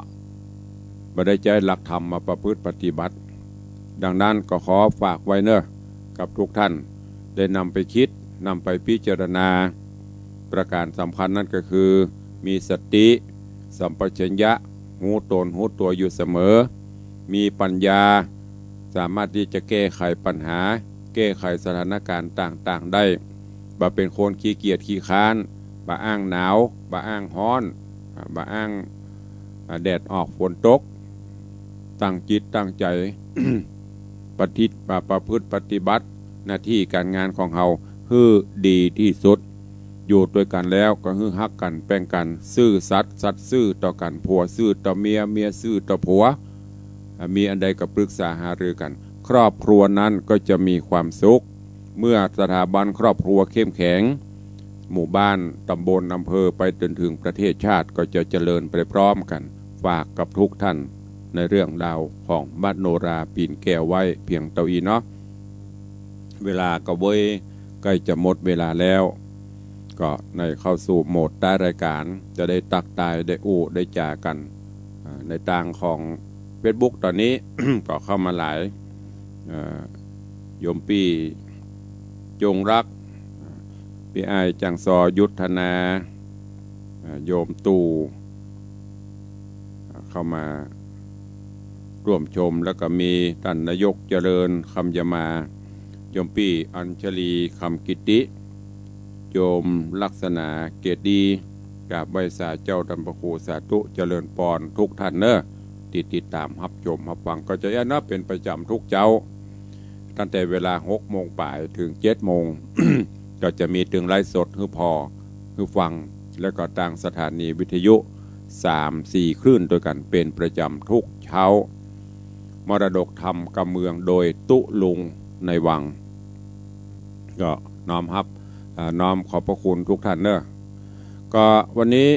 บ่ได้ใจหลักธรรมมาประพฤติปฏิบัติดังนั้นก็ขอฝากไว้เนอะกับทุกท่านได้นำไปคิดนำไปพิจารณาประการสำคัญนั่นก็คือมีสติสัมปชัญญะหูตนหูตัวอยู่เสมอมีปัญญาสามารถที่จะแก้ไขปัญหาแก้ไขสถานการณ์ต่างๆได้บ่เป็นคนขี้เกียจขี้ค้านบ่อ้างหนาวบ่อ้างร้อนบ่อ้างแดดออกฝนตกตั้งจิตตั้งใจ ประพฤติปฏิบัติหน้าที่การงานของเฮาคือดีที่สุดอยู่ด้วยกันแล้วก็คือฮักกันแป้งกันซื่อสัตย์ซื่อต่อกันผัวซื่อต่อเมียเมียซื่อต่อผัวมีอันใดก็ปรึกษาหารือกันครอบครัวนั้นก็จะมีความสุขเมื่อสถาบันครอบครัวเข้มแข็งหมู่บ้านตำบลอำเภอไปจนถึงประเทศชาติก็จะเจริญไปพร้อมกันฝากกับทุกท่านในเรื่องราวของมโนราปีนแก้วไว้เพียงเท่านี้เนาะเวลาก็เว้ยใกล้จะหมดเวลาแล้วก็ในเข้าสู่โหมดใต้รายการจะได้ตักตายได้อู้ได้จ่ากันในต่างของ Facebook ตอนนี้ ก็เข้ามาหลายโยมปี้จงรักพี่ไอจังซอยุทธนาโยมตู่เข้ามาร่วมชมแล้วก็มีท่านนายกเจริญคำยมาโยมปี้อัญชลีคำกิติโยมลักษณะเกตดีกราบไหว้สาเจ้าดำประคูสาธุเจริญปอนทุกท่านเนอะติดตามรับชมรับฟังก็จะนับเป็นประจำทุกเจ้าตั้งแต่เวลา6 โมงป่ายถึง7 โมง ก็จะมีถึงไลฟ์สดคือพอคือฟังแล้วก็ต่างสถานีวิทยุ 3-4 คลื่นด้วยกันเป็นประจำทุกเช้ามรดกธรรมกำเมืองโดยตุลุงในวังก็น้อมรับน้อมขอบพระคุณทุกท่านเนอะก็วันนี้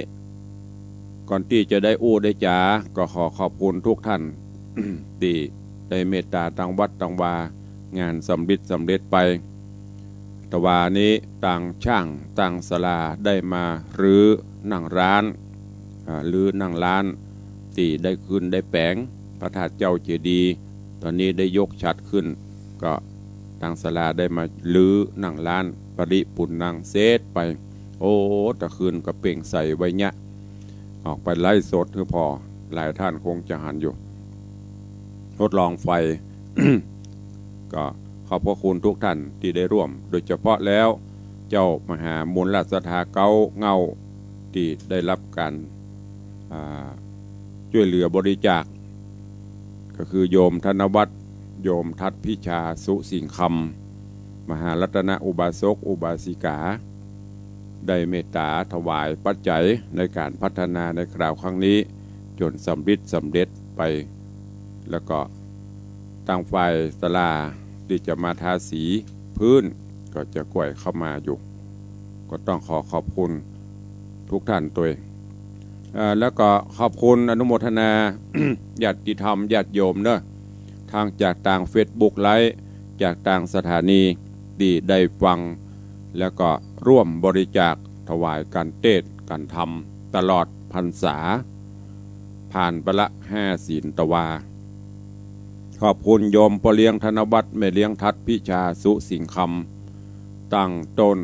ก่อนที่จะได้อู้ได้จ๋าก็ขอขอบคุณทุกท่าน ที่ได้เมตตาต่างวัดต่างวางานสำเร็จไปตะวานี้ต่างช่างต่างศาลาได้มารื้อนั่งร้านหรือนั่งร้านที่ได้ขึ้นได้แปลงพระธาตุเจ้าเจดีย์ตอนนี้ได้ยกชัดขึ้นก็ต่างศาลาได้มารื้อนั่งร้านปริปุณนังเซตไป โอ้ตะคืนก็เป่งใส่ไว้เนี่ยออกไปไล่สดคือพอหลายท่านคงจะหันอยู่ทดลองไฟ ก็ขอบพระคุณทุกท่านที่ได้ร่วมโดยเฉพาะแล้วเจ้ามหามูลราชศรัทธาเก้าเงาที่ได้รับการช่วยเหลือบริจาคก็คือโยมธนวัฒน์โยมทัตพิชาสุสิงคำมหารัตนอุบาสกอุบาสิกาได้เมตตาถวายปัจจัยในการพัฒนาในคราวครั้งนี้จนสำเร็จไปแล้วก็ตั้งไฟศาลาที่จะมาทาสีพื้นก็จะก่วยเข้ามาอยู่ก็ต้องขอบคุณทุกท่านตัวแล้วก็ขอบคุณอนุโมทนา ญาติธรรมญาติโยมเนอะทางจากต่าง Facebook ไลฟ์จากต่างสถานีที่ได้ฟังแล้วก็ร่วมบริจาคถวายการเทศน์การธรรมตลอดพรรษาผ่านไปละ5 ศีลตวาขอบคุณโยมพ่อเลี้ยงธนวัฒน์แม่เลี้ยงทัตพิชาสุสิงคำตั้งต้น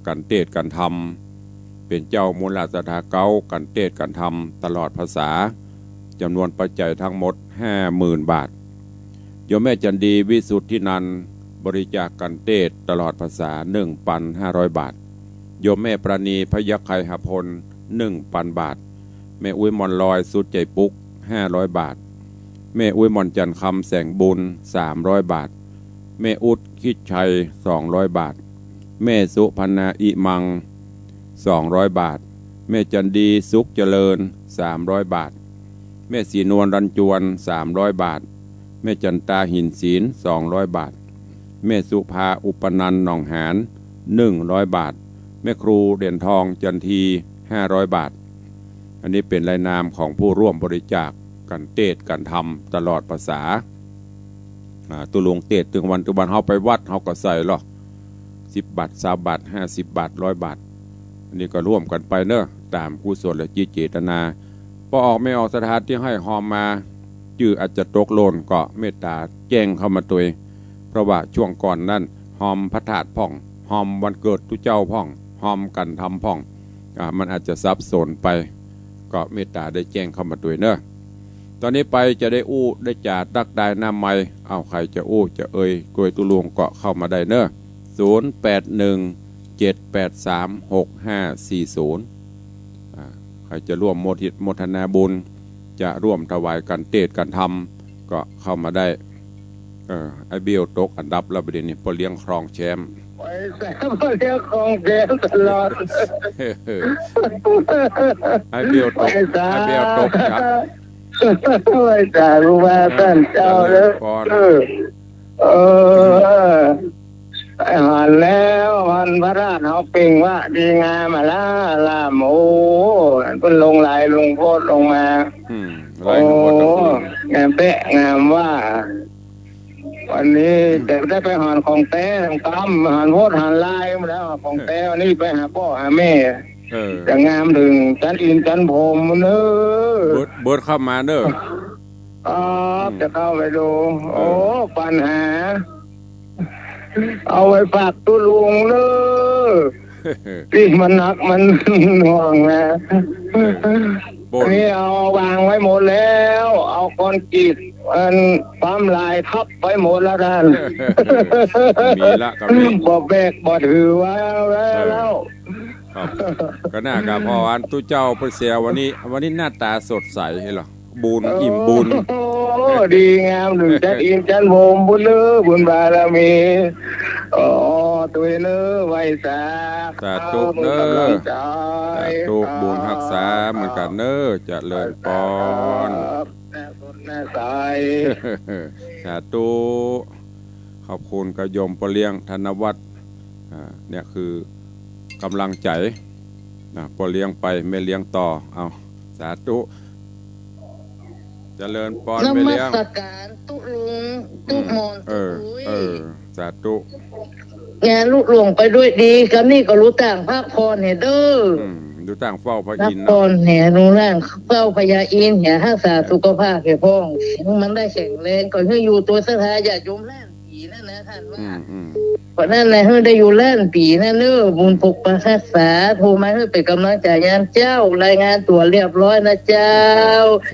การเทศน์การธรรมเป็นเจ้ามูลราชศรัทธาเก้าการเทศน์การธรรมตลอดพรรษาจำนวนปัจจัยทั้งหมด 50,000 บาทโยมแม่จันดีวิสุทธินันท์บริจาคการเทศน์ตลอดพรรษา 1,500 บาทโยมแม่ประณีพยัคฆ์ไคหพล 1,000 บาทแม่อุ้ยมอนลอยสุดใจปุก500 บาทแม่อุ้ยมอนจันคำแสงบุญ300 บาทแม่อุดคิดชัย200 บาทแม่สุพรรณาอิมัง200 บาทแม่จันดีสุขเจริญ300 บาทแม่ศรีนวลรันจวน300 บาทแม่จันตาหินศีล200 บาทแม่สุภาอุปนันท์หนองหาน100 บาทแม่ครูเด่นทองจันที500 บาทอันนี้เป็นรายนามของผู้ร่วมบริจาคกันเทศน์กันธรรมตลอดพรรษาตุลงเทศน์ถึงวันเฮาไปวัดเฮาก็ใส่หรอ10 บาท20 บาท50 บาท100 บาทอันนี้ก็ร่วมกันไปเนอะตามกุศลและเจตนาพอออกไม่ออกสถานที่ให้หอมมาจื่ออาจจะตกหล่นก็เมตตาแจ้งเข้ามาตัวเพราะว่าช่วงก่อนนั้นหอมพระธาตุพ่องหอมวันเกิดทุเจ้าพ่องหอมกันทำพ่องมันอาจจะซับซ้อนไปก็เมตตาได้แจ้งเข้ามาตัวเนอะตอนนี้ไปจะได้อู้ได้จ่าดักได้น้ำไม่เอาใครจะอู้จะเอ่ยกลวยตุลวงก็เข้ามาได้เนอะ0817836540ใครจะร่วมโมทนาบุญจะร่วมถวายกันเทศน์กันธรรมก็เข้ามาได้ไอเบียวตกอันดับแล้วประเด็นนี้พอเลี้ยงครองแชมป์ไว้แต่พอเลี้ยงครองแชมป์ตลอดไอเบียวตกครับไว้แต่รู้ว่าท่านเจ้าแล้วไอหันแล้วหันพระราชเขาเป่งว่าดีงามมาลาโมเป็นลงลายลงโพดลงมาโอ้งามเป๊ะงามว่าวันนี้แต่ได้ไปหันของแต้กำหันโพดหันลายมาแล้วของแต้วันนี้ไปหาพ่อหาแม่จะงามถึงจันอินจันพรมเนอะเบิร์ดเข้ามาเนอะจะเข้าไปดูโอ้ปัญหาเอาไว้ฝากตุลุงเนอะที่มันหนักมันห่วงนะนี่เอาวางไว้หมดแล้วเอาคอนกรีตปั๊มลายทับไว้หมดแล้วท่านมีละกับมีบ่แบกบ่ถือไว้แล้วก็น่ากับพออันตุเจ้าเปเสียวันนี้หน้าตาสดใสให้หรอบุญอิ่มบุญดีงามหนึ่งจันอินจันโฮมบุญเลือบุญบารมีตัวเนื้อไว้สาธุเนื้อสาธุบุญรักษาเหมือนกันเนื้อจะเลยปอนแน่ใจสาธุขอบคุณกยมปเลี้ยงธนวัฒน์เนี่ยคือกำลังใจปเลี้ยงไปไม่เลี้ยงต่อเอาสาธุเจริญปอนไม่เลี้ยงนมัสการตุลุงตุมอนสาธุงานลุล่วงไปด้วยดีกันนี่ก็รู้ต่างภาคพรเนี่ยเด้อรู้ต่างเฝ้าพระอินทร์พรเนี่ยรู้ต่างเฝ้าพญาอินเนี่ยรักษาสุขภาพแก่พ่องมันได้แข็งแรงก่อนให้อยู่ตัวสถาญาติโยมแล่นผี นั่นนะท่านว่า อืม เพราะนั่นแหละเฮ้ยได้อยู่ล้านปีนั่นเนอะบุญปกปักรักษาโทรมาเฮ้ยเป็นกำลังใจงานเจ้ารายงานตัวเรียบร้อยนะเจ้า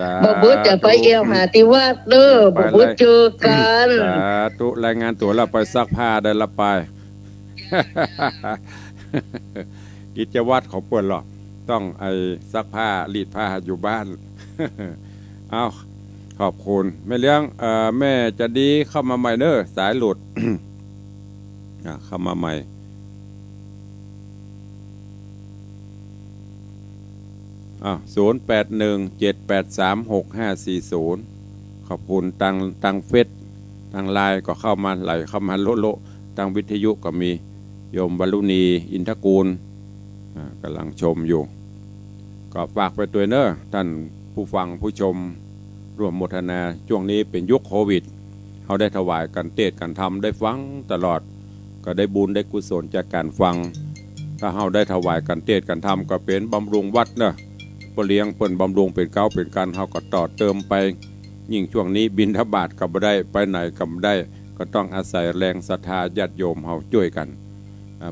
สา บ่เบิดจะไปเอวหาที่วัดเด้อบ่เบิดเจอกัน สาธุรายงานตัวแล้วไปซักผ้าได้ละไป กิจวัตรของเปิ้นหรอกต้องไอ้ซักผ้ารีดผ้าอยู่บ้าน เอาขอบคุณแม่เลี้ยงแม่จะดีเข้ามาใหม่เด้อสายหลุด เข้ามาใหม่0817836540ขอบคุณตังเฟซทางไลน์ก็เข้ามาไหลเข้ามาโลทางวิทยุก็มีโยมวรุณีอินทกูลกำลังชมอยู่ก็ฝากไปตัวเนอะท่านผู้ฟังผู้ชมร่วมโมทนาช่วงนี้เป็นยุคโควิดเขาได้ถวายกันเทศน์กันทำได้ฟังตลอดก็ได้บุญได้กุศลจากการฟังถ้าเขาได้ถวายกันเทศน์กันทำก็เป็นบำรุงวัดเนอะเลี้ยงเปิ้นบำรุงเป็นเก้าเป็นการเขาก็ต่อเติมไปยิ่งช่วงนี้บิณฑบาตก็บ่ได้ไปไหนก็บ่ได้ก็ต้องอาศัยแรงศรัทธาญาติโยมเขาช่วยกัน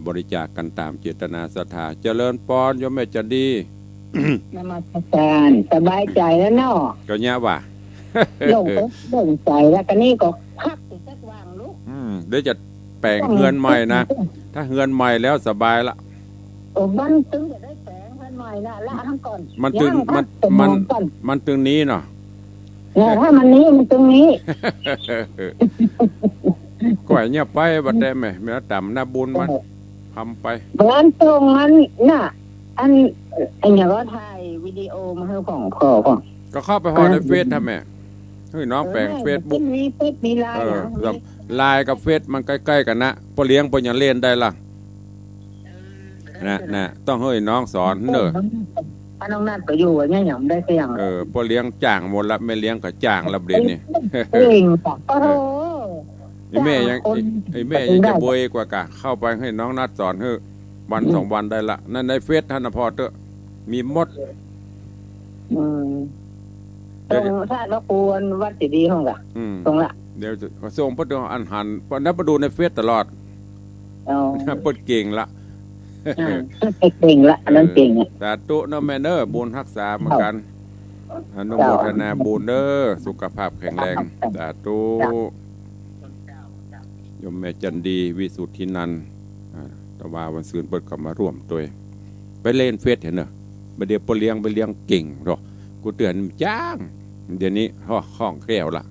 บริจาคกันตามเจตนาศรัทธาเจริญพรโยมแม่จันดี นมัสการสบายใจแล้วเนาะ ก็เนี้ยว่ะ ลงก็ลงใจแล้วก็นี่ก็พักอีกสักวางลูก เดี๋ยวจะแปลงเฮือนใหม่นะถ้าเฮือนใหม่แล้วสบายละ บ้านตึงจะได้แปลงกันหน่อยนะละทั้งก่อน มันตึงมันตึงนี้เนาะ เนี่ยถ้ามันนี้มันตรงนี้ ก่อยเนี้ยไปบัดได้ไหมแม่ต่ำหน้าบุญมันทำไป บ้านตรงนั้นน่ะอันอย่างก็ถ่ายวิดีโอมาให้ของพ่อของ ก็เข้าไปหอในเฟซทำแม่เฮ้ยน้องแปลงเฟซบุ๊ก มีเฟซมีไลน์ แบบไลน์กับเฟซมันใกล้ๆกันนะพอเลี้ยงพอยังเล่นได้ล่ะนะต้องเฮ้ยน้องสอนเนอะ ป้าน้องนัดไปอยู่เนี่ยอย่างได้ก็อย่าง พอเลี้ยงจ้างหมดละไม่เลี้ยงก็จ้างละเบรนนี่ เก่งป่ะโอ้โห ไอ้แม่ยังจะบวยกว่ากะเข้าไปให้น้องนัดสอนเฮ้ยวันสองวันได้ละนั่นในเฟซท่านพอเตอะมีมด ตรงท่าละควรวัดสิดีห้องกะตรงละ เดี๋ยวจะส่งพระดวงอันหันพอนับมาดูในเฟซตลอดเปิดเก่งละ เก่งละอันนั้นเก่งอ่ะ สาธุเนาะแม่เนอบุญรักษาเหมือนกันอนุโมทนาบุญเด้อสุขภาพแข็งแรงสาธุโยมแม่จันดีวิสุทธินันท์ตะวาวันซืนเปิดกลับมาร่วมตัวไปเล่นเฟซเห็นเนอะไปเดี๋ยวไปเลี้ยงเก่งหรอกูเตือนจ้างเดี๋ยวนี้ห้องแคล่วละ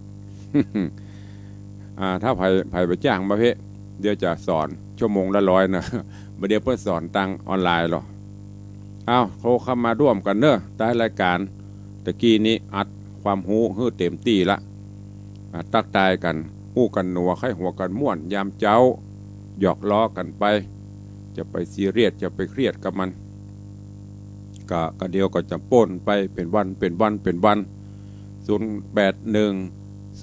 ถ้าไผ่ไปจ้างมาเพ่เดี๋ยวจะสอนชั่วโมงละ100นะเดี๋ยวเพื่อสอนตังออนไลน์หรอโทรเข้ามาร่วมกันเนอะใต้รายการตะกี้นี้อัดความหูฮือเต็มตีละตักตายกันหู้กันหนัวไข้หัวกันม่วนยามเจ้าหยอกล้อกันไปจะไปซีเรียสจะไปเครียดกับมันก็เดียวก็จะป่นไปเป็นวัน0817836540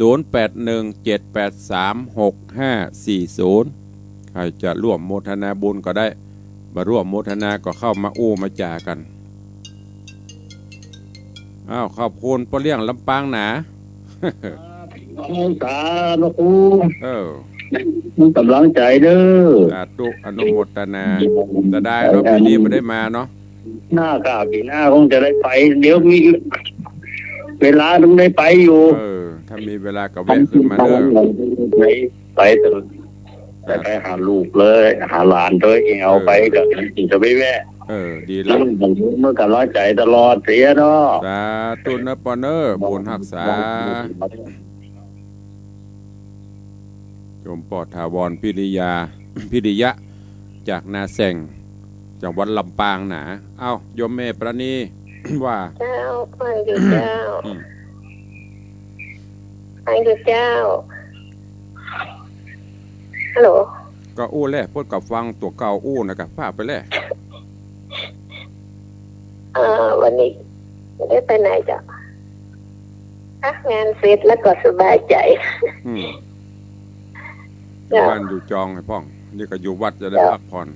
ใครจะร่วมโมทนาบุญก็ได้มาร่วมโมทนาก็เข้ามาอู้มาจ่ากันขอบคุณพ่อเลี้ยงลำปางหนาสาธุมีกำลังใจเด้อ สาธุอนุโมทนาจะได้เราปีนี้ไม่ได้มาเนาะหน้ากาปีหน้าคงจะได้ไปเดี๋ยวมีเวลาต้องได้ไปอยู่ถ้ามีเวลาก็แวะขึ้นมาเด้อไปไปหาลูกเลยหาหลานเลยเองเอาไปก็จะไม่แวะดีแล้วเมื่อกันร้อยใจตลอดเสียเนาะสาธุนะปอนเนอร์บุญรักษาโยมปอดถาวรพิริยะจากนาแสงจังหวัดลำปางหนาโยมแม่ประณีว่าเจ้าไปอยู่เจ้าไปอยู่เจ้าฮัลโหลก็อู้แล่พูดกับฟังตัวเก่าอู้นะครับพาไปแล่วันนี้ได้ไปไหนจ้ะงานเสร็จแล้วก็สบายใจบ้านอยู่จองไอ้พ่องนี่ก็อยู่วัดจะได้พักผ่อน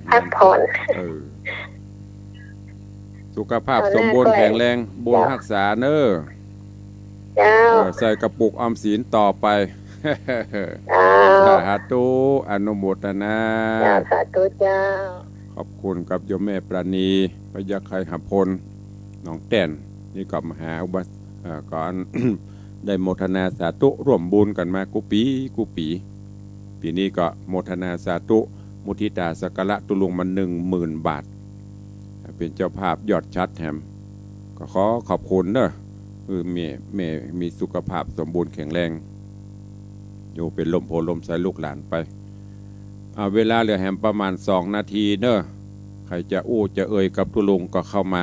สุขภาพสมบูรณ์แข็งแรงบุญรักษาเนอใส่กระปุกออมสินต่อไป เจ้า สาธุอนุโมทนา เจ้าสาธุเจ้า ขอบคุณกับโยมแม่ปราณีพยาไคหพลหนองแต้นนี่ก็มหาอุบาก่อน ได้โมทนาสาธุร่วมบุญกันมากุปีปีนี้ก็โมทนาสาธุมุทิตาสักการะตุลุงมา10,000 บาทเป็นเจ้าภาพยอดชัดแถมก็ขอขอบคุณเนอะมีสุขภาพสมบูรณ์แข็งแรงอยู่เป็นลมโพลมใส่ลูกหลานไปเวลาเหลือแหมประมาณ2 นาทีเนอะใครจะอู้จะเอ่ยกับตุลุงก็เข้ามา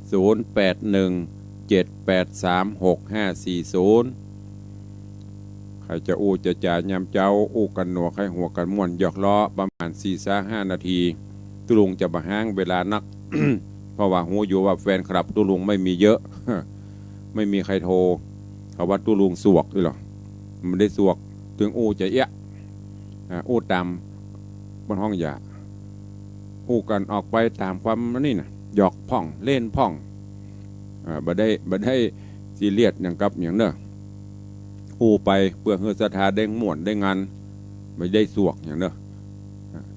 0817836540ใครจะอู้จะจ่ายยำเจ้าอู้กันหนัวใครหัวกันม่วนหยอกล้อประมาณ4-5 นาทีตุลุงจะมาห้างเวลานัก เพราะว่าหูอยู่ว่าแฟนคลับตุลุงไม่มีเยอะ ไม่มีใครโทรเขาว่าตุลุงสวกหรอมันได้สวกถึงอู้จะเอะอู้ตามบนห้องยาอู้กันออกไปตามความนี่นะหยอกพ่องเล่นพ่องบ่ได้ซีเรียสอย่างกับอย่างเนอะอู้ไปเพื่อเฮือศรัทธาได้ม่วนได้งานไม่ได้สวกอย่างเนอะ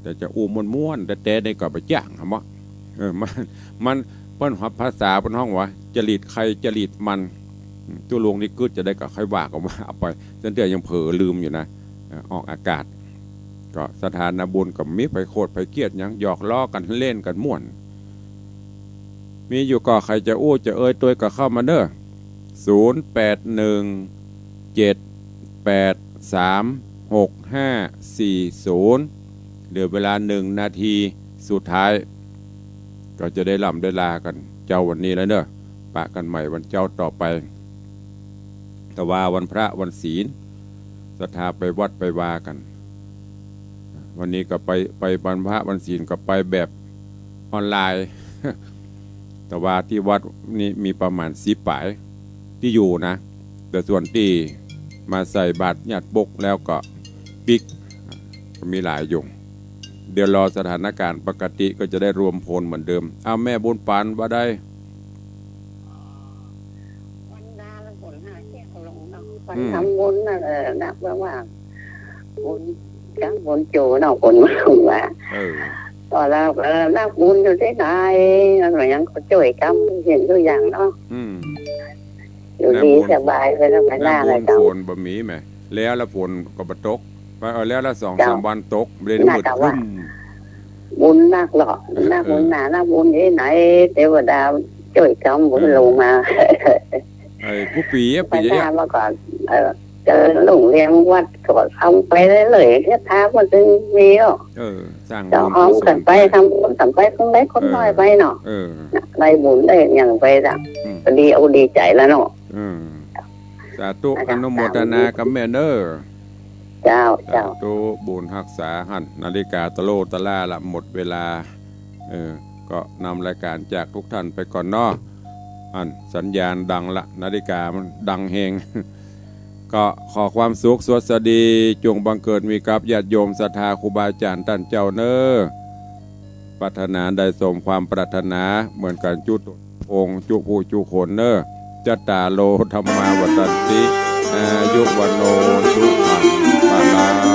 แต่จะอู้ม้วนแต่ได้ก็ไปจ้างครับว่ามันเปิ้นภาษาบนห้องวะจริตใครจริตมันตัวลงนี่กึดจะได้กับใครว่าก็ว่าเอาไปจนเดี๋ยวยังเผลอลืมอยู่นะออกอากาศก็สถานบุญกับมิไปโคตรไปเกียดยังหยอกล้อกันเล่นกันม่วนมีอยู่ก็ใครจะอู้จะเอ่ยตัวก็เข้ามาเด้อ0817836540เหลือเวลา1 นาทีสุดท้ายก็จะได้ล่ำได้ลากันเจ้าวันนี้แล้วเนอะปะกันใหม่วันเจ้าต่อไปแต่ว่าวันพระวันศีลศรัทธาไปวัดไปวากันวันนี้ก็ไปวันพระวันศีลก็ไปแบบออนไลน์ แต่ว่าที่วัดนี่มีประมาณ10 ป่ายที่อยู่นะแต่ส่วนที่มาใส่บาตรญาติบกแล้วก็ปิกก็มีหลายอยู่เดี๋ยวรอสถานการณ์ปกติก็จะได้รวมพลเหมือนเดิมเอาแม่บุญปานว่าได้วันดาแล้วผลหาเที่ยวลงเนาะวันทำบุญน่ะนับว่าบุญจังบุญโจเนาะคนมาลงว่าตอนแล้วนับบุญอยู่ที่ไหนอะไรยังเขาช่วยกันเห็นตัวอย่างเนาะอยู่ดีสบายไปแล้วไปหน้าอะไรกันฝนบะหมี่ไหมแล้วฝนก็บตกไปแล้ว2-3 วันตกเลยมืดครึ้มบุญนักหรอกนักบุญหนานักบุญที่ไหนเทวดาช่วยกันบุญลงมาผู้ปีไปหน้ามาก่อนเจอหลงเรียนวัดก็ทำไปเลยๆแค่ท้ามันจึงมีอ่ะสร้างจะอ้อมกันไปทำบุญทำไปคนเล็กคนน้อยไปเนาะได้บุญได้อย่างไปละก็ดีเอาดีใจแล้วเนาะสาธุอนุโมทนากับแม่เนอเจ้าตุบุญรักษาหันนาฬิกาตะโลตะล่าละหมดเวลาก็นำรายการจากทุกท่านไปก่อนเนาะสัญญาณดังละนาฬิกามันดังเฮง ก็ขอความสุขสวัสดีจงบังเกิดมีกับญาติโยมศรัทธาครูบาอาจารย์ท่านเจ้าเนอปรารถนาได้สมความปรารถนาเหมือนกันจุองค์จุผู้จุคนเนอจัตตาโลธรรมาวัฏติอายุวันโนสุขังภะลัง